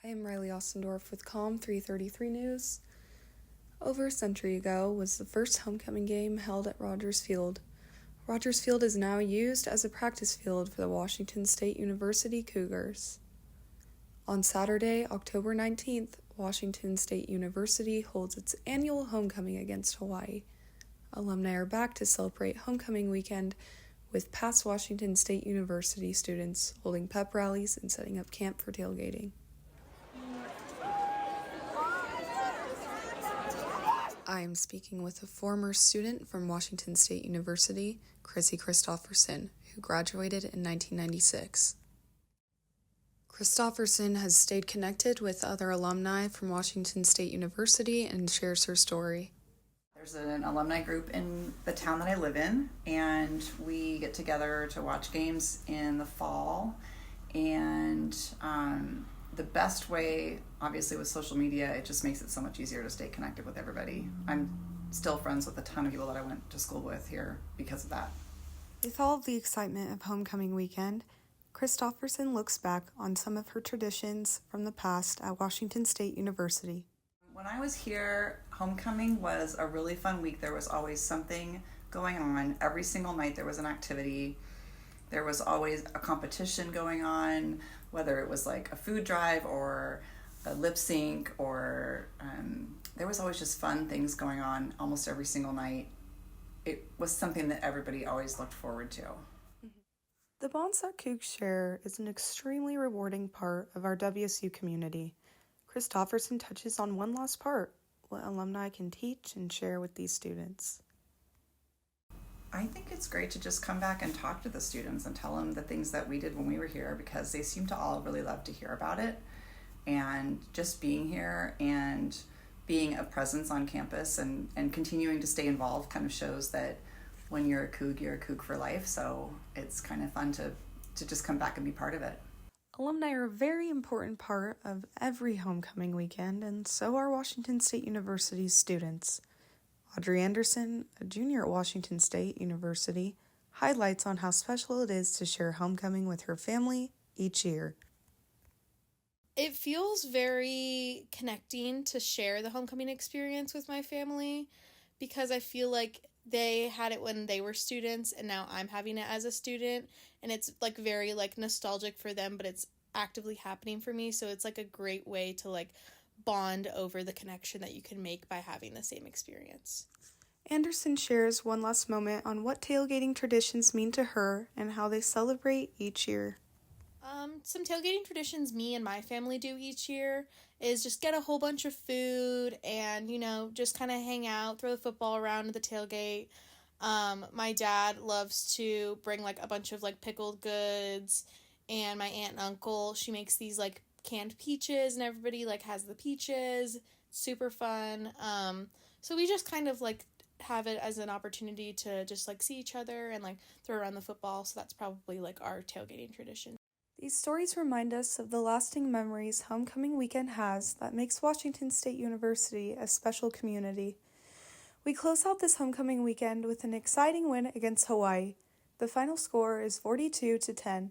I am Riley Ostendorf with Calm 333 News. Over a century ago was the first homecoming game held at Rogers Field. Rogers Field is now used as a practice field for the Washington State University Cougars. On Saturday, October 19th, Washington State University holds its annual homecoming against Hawaii. Alumni are back to celebrate homecoming weekend with past Washington State University students holding pep rallies and setting up camp for tailgating. I am speaking with a former student from Washington State University, Chrissy Christopherson, who graduated in 1996. Christopherson has stayed connected with other alumni from Washington State University and shares her story. There's an alumni group in the town that I live in, and we get together to watch games in the fall. And the best way, obviously with social media, it just makes it so much easier to stay connected with everybody. I'm still friends with a ton of people that I went to school with here because of that. With all of the excitement of homecoming weekend, Christopherson looks back on some of her traditions from the past at Washington State University. When I was here, homecoming was a really fun week. There was always something going on. Every single night there was an activity. There was always a competition going on, whether it was like a food drive or a lip sync, or there was always just fun things going on almost every single night. It was something that everybody always looked forward to. The bonds that Cougs share is an extremely rewarding part of our WSU community. Christopherson touches on one last part, what alumni can teach and share with these students. I think it's great to just come back and talk to the students and tell them the things that we did when we were here, because they seem to all really love to hear about it. And just being here and being a presence on campus and continuing to stay involved kind of shows that when you're a Coug for life. So it's kind of fun to just come back and be part of it. Alumni are a very important part of every homecoming weekend, and so are Washington State University's students. Audrey Anderson, a junior at Washington State University, highlights on how special it is to share homecoming with her family each year. It feels very connecting to share the homecoming experience with my family, because I feel like they had it when they were students and now I'm having it as a student, and it's like very like nostalgic for them, but it's actively happening for me. So it's like a great way to like bond over the connection that you can make by having the same experience. Anderson shares one last moment on what tailgating traditions mean to her and how they celebrate each year. Some tailgating traditions me and my family do each year is just get a whole bunch of food and, just kind of hang out, throw the football around at the tailgate. My dad loves to bring like a bunch of like pickled goods, and my aunt and uncle, she makes these like canned peaches, and everybody like has the peaches. Super fun. So we just kind of like have it as an opportunity to just like see each other and like throw around the football. So that's probably like our tailgating tradition. These stories remind us of the lasting memories homecoming weekend has that makes Washington State University a special community. We close out this homecoming weekend with an exciting win against Hawaii. The final score is 42-10.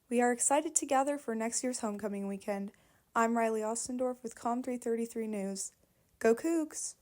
We are excited to gather for next year's homecoming weekend. I'm Riley Ostendorf with Calm 333 News. Go Cougs!